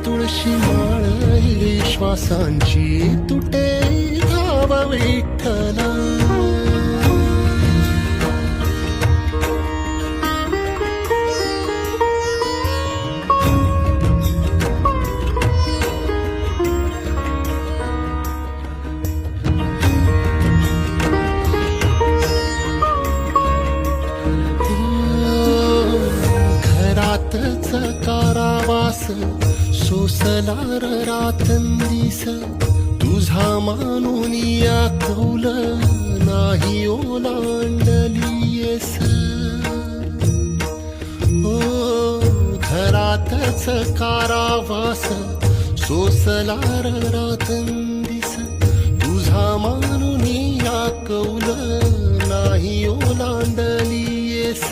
तुळशी माळ श्वासांची तुटे धाव विठ्ठला. घरातच कारावास सोसलार रातंदिस, तुझा मानून या कौल नाही ओलांडलीयस. ओ घरातच कारावास सोसलार रातंदिस, तुझा मानून या कौल नाही ओलांडलीयस.